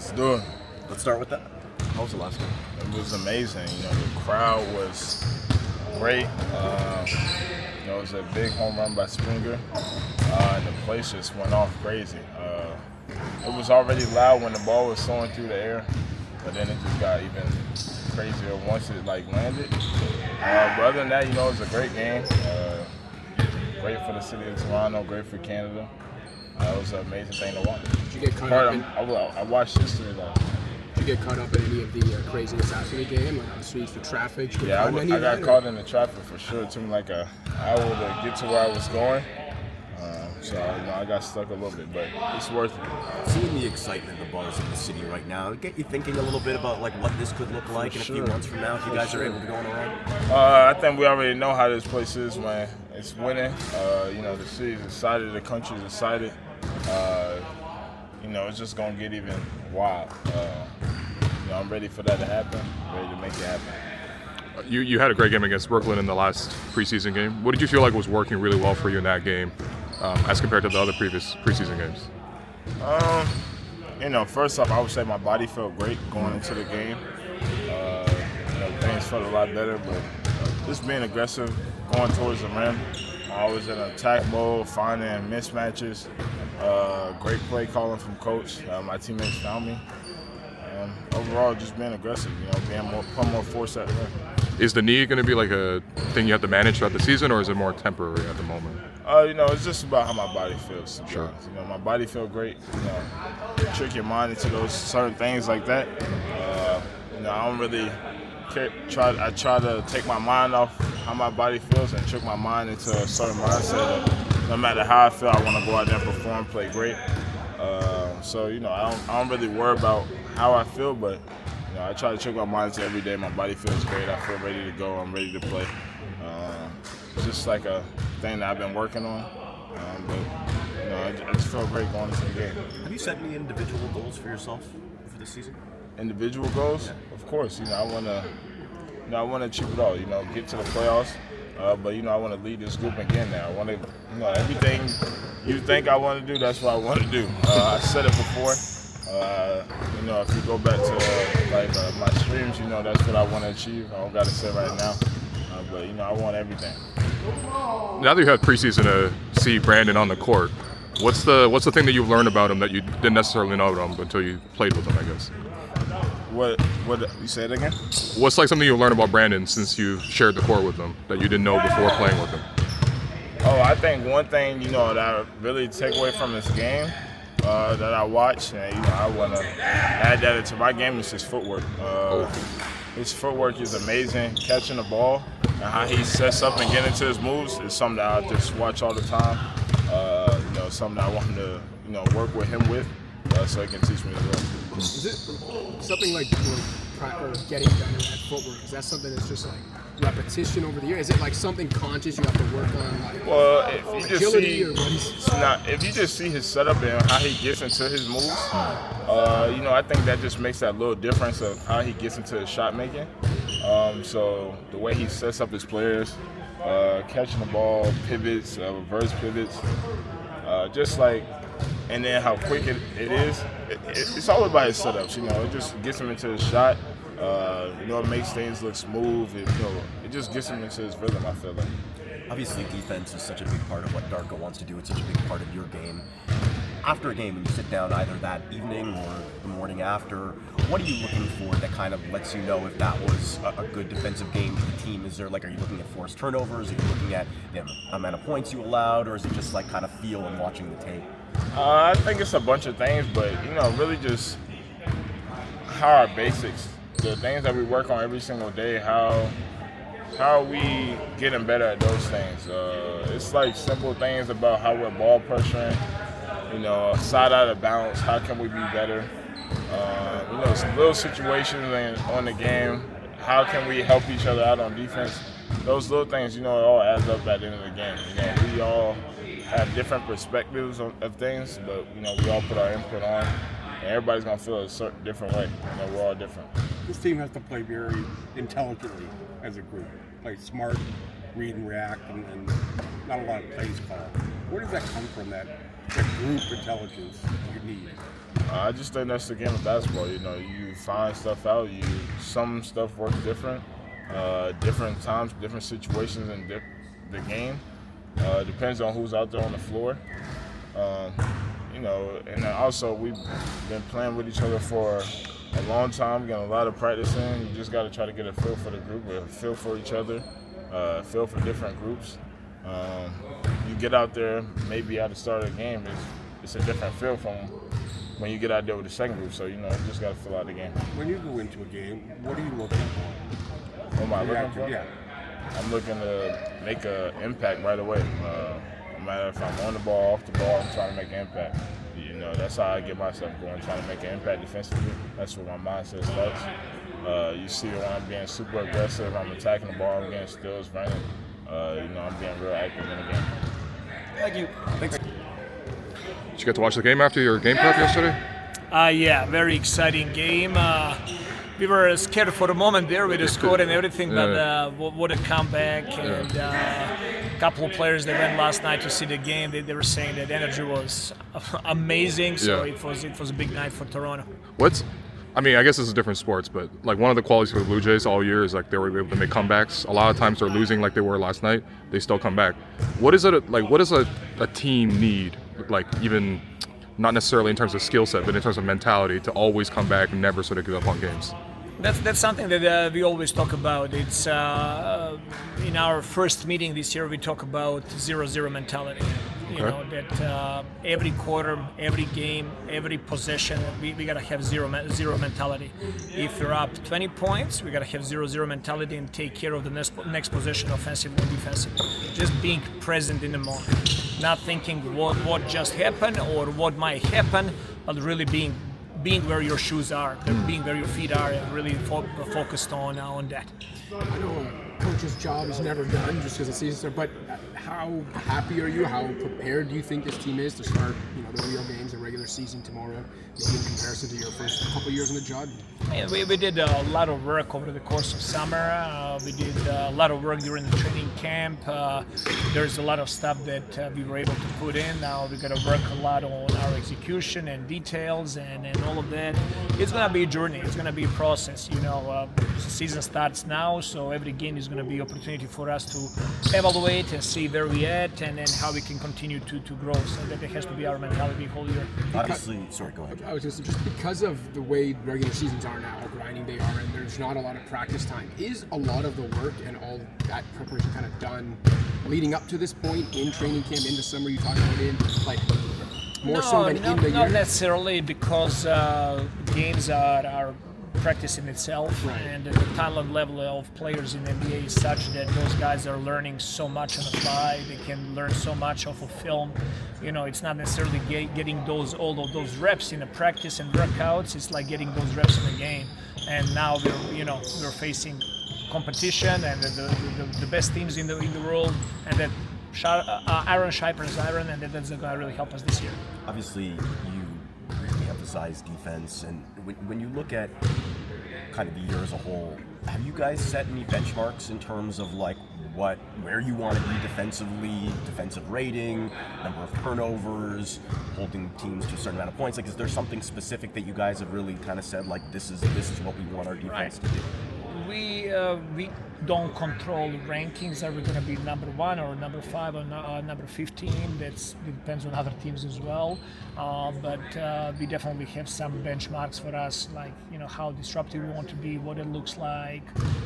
Let's do it. Let's start with that. How was the last game? It was amazing. The crowd was great. It was a big home run by Springer, and the place just went off crazy. It was already loud when the ball was soaring through the air, but then it just got even crazier once it landed. But other than that, it was a great game. Great for the city of Toronto, great for Canada. It was an amazing thing to watch. Did you get caught up I watched history though. Did you get caught up in any of the craziness after the game, like on the streets for traffic? Yeah, I got caught in the traffic for sure. It took me like an hour to get to where I was going. So I got stuck a little bit, but it's worth it. Seeing the excitement, the buzz in the city right now, get you thinking a little bit about what this could look like in a few months from now if you guys are able to go on a run? I think we already know how this place is when it's winning. The city's excited, the country's excited. It's just gonna get even wild. I'm ready for that to happen. Ready to make it happen. You had a great game against Brooklyn in the last preseason game. What did you feel like was working really well for you in that game, as compared to the other previous preseason games? First off, I would say my body felt great going into the game. Things felt a lot better, but just being aggressive, going towards the rim. I was in attack mode, finding mismatches. Great play calling from coach. My teammates found me. Overall, just being aggressive, put more force at the rim. Is the knee going to be like a thing you have to manage throughout the season, or is it more temporary at the moment? It's just about how my body feels. To be honest. My body feels great. Trick your mind into those certain things like that. I don't really I try to take my mind off how my body feels and trick my mind into a certain mindset that no matter how I feel, I want to go out there and perform, play great. I don't really worry about how I feel, but I try to trick my mind to every day. My body feels great. I feel ready to go. I'm ready to play. It's just like a thing that I've been working on. I just feel great going into the game. Have you set any individual goals for yourself for this season? Individual goals? Yeah. Of course. I want to achieve it all. Get to the playoffs. But I want to lead this group again now. I want to, everything you think I want to do, that's what I want to do. I said it before. If you go back to my streams, that's what I want to achieve. I don't got to say right now, but I want everything. Now that you have preseason to see Brandon on the court, what's the thing that you've learned about him that you didn't necessarily know about him until you played with him, I guess? What you say it again? What's something you learned about Brandon since you've shared the court with him that you didn't know before playing with him? Oh, I think one thing that I really take away from this game that I watch, and I want to add that into my game, is his footwork. His footwork is amazing. Catching the ball and how he sets up and get into his moves is something that I just watch all the time. Something that I want to work with him with, so he can teach me as well. Is it something like getting better at footwork? Is that something that's just like repetition over the year? Is it like something conscious you have to work on? Well, if you just see his setup and how he gets into his moves, I think that just makes that little difference of how he gets into his shot making. So the way he sets up his players, catching the ball, pivots, reverse pivots, and then how quick it is. It's all about his setups. It just gets him into his shot. It makes things look smooth. It just gets him into his rhythm, I feel like. Obviously, defense is such a big part of what Darko wants to do. It's such a big part of your game. After a game, when you sit down either that evening or the morning after, what are you looking for that kind of lets you know if that was a good defensive game for the team? Are you looking at forced turnovers? Are you looking at the amount of points you allowed? Or is it just kind of feel and watching the tape? I think it's a bunch of things, but, really just how our basics, the things that we work on every single day, how are we getting better at those things? It's like simple things about how we're ball pressuring, side out of bounds, how can we be better? Some little situations on the game, how can we help each other out on defense? Those little things, it all adds up at the end of the game. We all have different perspectives of things, but, we all put our input on, and everybody's going to feel a certain different way. We're all different. This team has to play very intelligently as a group. Play smart, read and react, and not a lot of plays called. Where does that come from, that group intelligence you need? I just think that's the game of basketball. You know, you find stuff out. Some stuff works different, different times, different situations in the game. Depends on who's out there on the floor. You know, and then also we've been playing with each other for a long time, getting a lot of practice in. You just got to try to get a feel for the group, a feel for each other, a feel for different groups. You get out there, maybe at the start of the game, it's a different feel from when you get out there with the second group. So, you know, you just got to fill out the game. When you go into a game, what are you looking for? What am I looking for? Yeah. I'm looking to make an impact right away. No matter if I'm on the ball, off the ball, I'm trying to make an impact. You know, that's how I get myself going, trying to make an impact defensively. That's where my mindset starts. You see when I'm being super aggressive, I'm attacking the ball, I'm getting steals, running. You know, I'm being real active in the game. Thank you. Thanks. Did you get to watch the game after your game prep yesterday? Yeah, very exciting game. We were scared for a moment there with the score and everything, but what a comeback. And a couple of players that went last night to see the game, they were saying that energy was amazing, so it was a big night for Toronto. I guess this is different sports, but like one of the qualities for the Blue Jays all year is like they were able to make comebacks. A lot of times they're losing like they were last night, they still come back. What does a team need, like even not necessarily in terms of skill set, but in terms of mentality, to always come back and never sort of give up on games? That's something that we always talk about. It's in our first meeting this year, we talk about 0-0 mentality. You know, that every quarter, every game, every possession, we got to have zero mentality. If you're up 20 points, we got to have 0-0 mentality and take care of the next possession, offensive and defensive. Just being present in the moment, not thinking what just happened or what might happen, but really being where your shoes are, being where your feet are, and really focused on that. I know a coach's job is never done just because the season's there, but how happy are you? How prepared do you think this team is to start, the real games, the regular season tomorrow, maybe in comparison to your first couple years on the job? Yeah, we did a lot of work over the course of summer. We did a lot of work during the training camp. There's a lot of stuff that we were able to put in. Now we got to work a lot on our execution and details and all of that. It's going to be a journey. It's going to be a process. The season starts now, so every game is going to be an opportunity for us to evaluate and see where we're at and then how we can continue to grow. So that has to be our mentality whole year. Obviously, sorry, go ahead. I was just because of the way regular seasons are now, how grinding they are, and there's not a lot of practice time. Is a lot of the work and all that preparation kind of done leading up to this point in training camp, in the summer you talked about more so than in the year? Not necessarily, because games are practice in itself, right. And the talent level of players in the NBA is such that those guys are learning so much on the fly. They can learn so much off of film. It's not necessarily getting all of those reps in the practice and workouts. It's like getting those reps in the game. And now we're facing competition and the best teams in the world, and that Aaron Sharper's Iron, and that's going to really help us this year. Obviously, you really emphasize defense, and when you look at kind of the year as a whole, have you guys set any benchmarks in terms of like where you want to be defensively, defensive rating, number of turnovers, holding teams to a certain amount of points? Like, is there something specific that you guys have really kind of said, like, this is what we want our defense to do? We don't control rankings. Are we going to be number 1 or number 5 or number 15? It depends on other teams as well. But we definitely have some benchmarks for us, like how disruptive we want to be, what it looks like.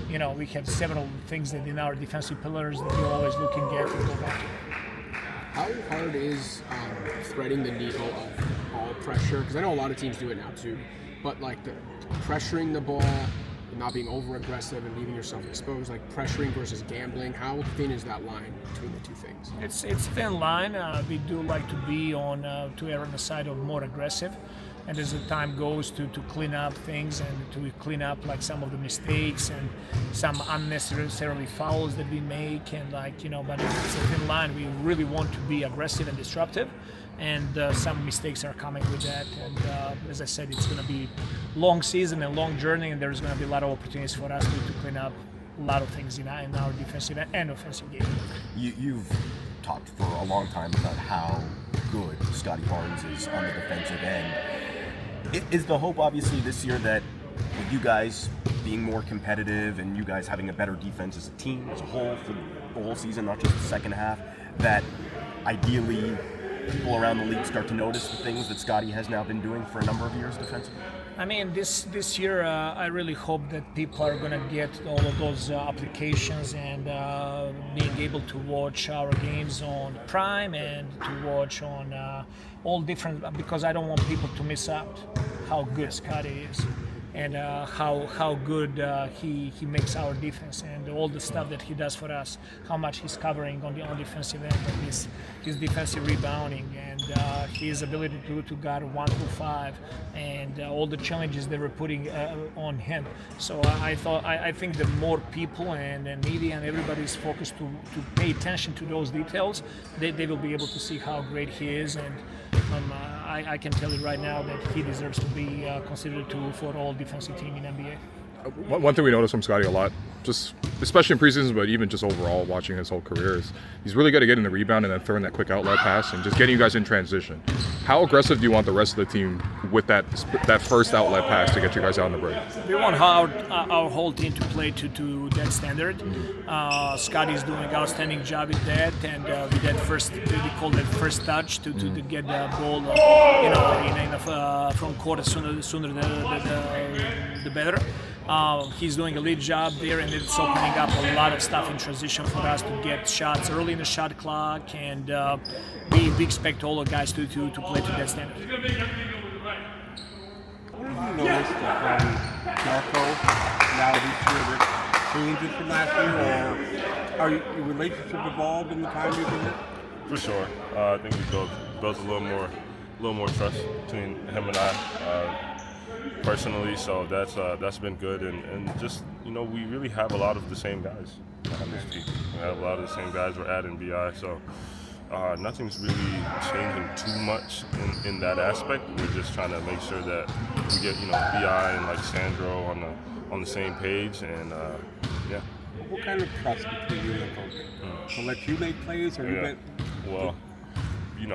We have several things that in our defensive pillars that we're always looking at and go back to. How hard is threading the needle of ball pressure? Because I know a lot of teams do it now too, but like pressuring the ball, not being over-aggressive and leaving yourself exposed, like pressuring versus gambling, how thin is that line between the two things? It's a thin line. We do like to be to err on the side of more aggressive, and as the time goes to clean up things and to clean up like some of the mistakes and some unnecessarily fouls that we make, and but it's a thin line. We really want to be aggressive and disruptive, and some mistakes are coming with that. And as I said, it's going to be long season and long journey, and there's going to be a lot of opportunities for us to clean up a lot of things in our defensive and offensive game. You've talked for a long time about how good Scottie Barnes is on the defensive end. Is the hope obviously this year that with you guys being more competitive and you guys having a better defense as a team, as a whole, for the whole season, not just the second half, that ideally people around the league start to notice the things that Scottie has now been doing for a number of years defensively? I mean, this year, I really hope that people are going to get all of those applications and being able to watch our games on Prime and to watch on all different, because I don't want people to miss out how good Scottie is and how good he makes our defense and all the stuff that he does for us, how much he's covering on defensive end, and his defensive rebounding and his ability to guard 1-5 and all the challenges they were putting on him. So I think the more people and media and everybody is focused to pay attention to those details, they will be able to see how great he is, and I can tell you right now that he deserves to be considered for all defensive team in NBA. One thing we notice from Scottie a lot, just especially in preseason, but even just overall watching his whole career, is he's really good at getting the rebound and then throwing that quick outlet pass and just getting you guys in transition. How aggressive do you want the rest of the team with that first outlet pass to get you guys out on the break? We want our whole team to play to that standard. Scottie is doing an outstanding job with that, and with that we call that first touch to get the ball, from court sooner the better. He's doing a lead job there, and it's opening up a lot of stuff in transition for us to get shots early in the shot clock, and we expect all the guys to play to that standard. What have you noticed from Darko now this year that changes from last year, or are your relationship evolved in the time you've been here? For sure. I think we built a little more trust between him and I. Personally, so that's been good, and just we really have a lot of the same guys on this team. We have a lot of the same guys. We're adding BI, so nothing's really changing too much in that aspect. We're just trying to make sure that we get BI and like Sandro on the same page, and yeah. What kind of trust between you and the coach? To let you make plays, or yeah. Well,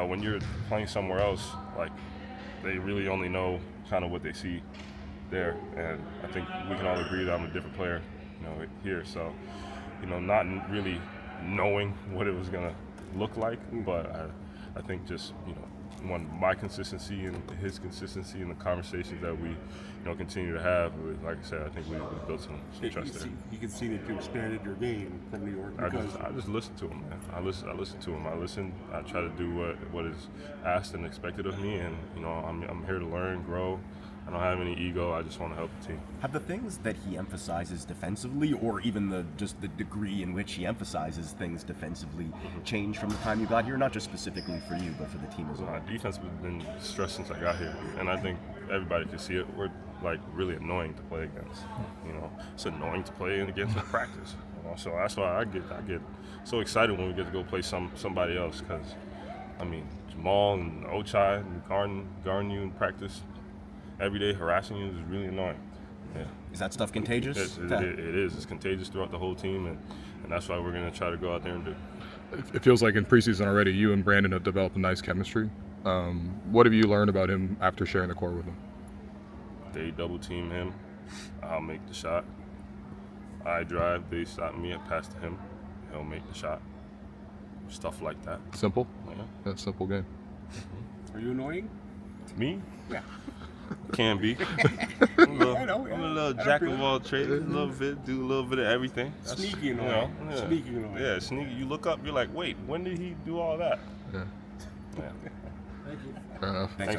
when you're playing somewhere else, like they really only know kind of what they see there, and I think we can all agree that I'm a different player, here. So, not really knowing what it was gonna look like, but I think just my consistency and his consistency and the conversations that we continue to have. Like I said, I think we built some trust there. You can see that you expanded your game from New York. I just listen to him, man. I listen to him. I try to do what is asked and expected of me, and I'm here to learn, grow. I don't have any ego. I just want to help the team. Have the things that he emphasizes defensively, or even the degree in which he emphasizes things defensively, changed from the time you got here? Not just specifically for you, but for the team as well. My defense has been stressed since I got here, and I think everybody can see it. We're like really annoying to play against. It's annoying to play against in practice. So that's why I get so excited when we get to go play somebody else, because Jamal and Ochai and guarding you in practice every day, harassing you, is really annoying. Yeah. Is that stuff contagious? It is. It's contagious throughout the whole team, and that's why we're going to try to go out there and do. It feels like in preseason already, you and Brandon have developed a nice chemistry. What have you learned about him after sharing the court with him? They double team him. I'll make the shot. I drive. They stop me. I pass to him. He'll make the shot. Stuff like that. Simple? Yeah. That's a simple game. Are you annoying? Me? Yeah. Can be. I'm a little jack of all trades, a little bit, do a little bit of everything. Sneaky annoying. Yeah. Sneaky annoying. Yeah, sneaky. You look up, you're like, wait, when did he do all that? Yeah. Yeah. Thank you. Fair enough. Thanks, Thanks, guys.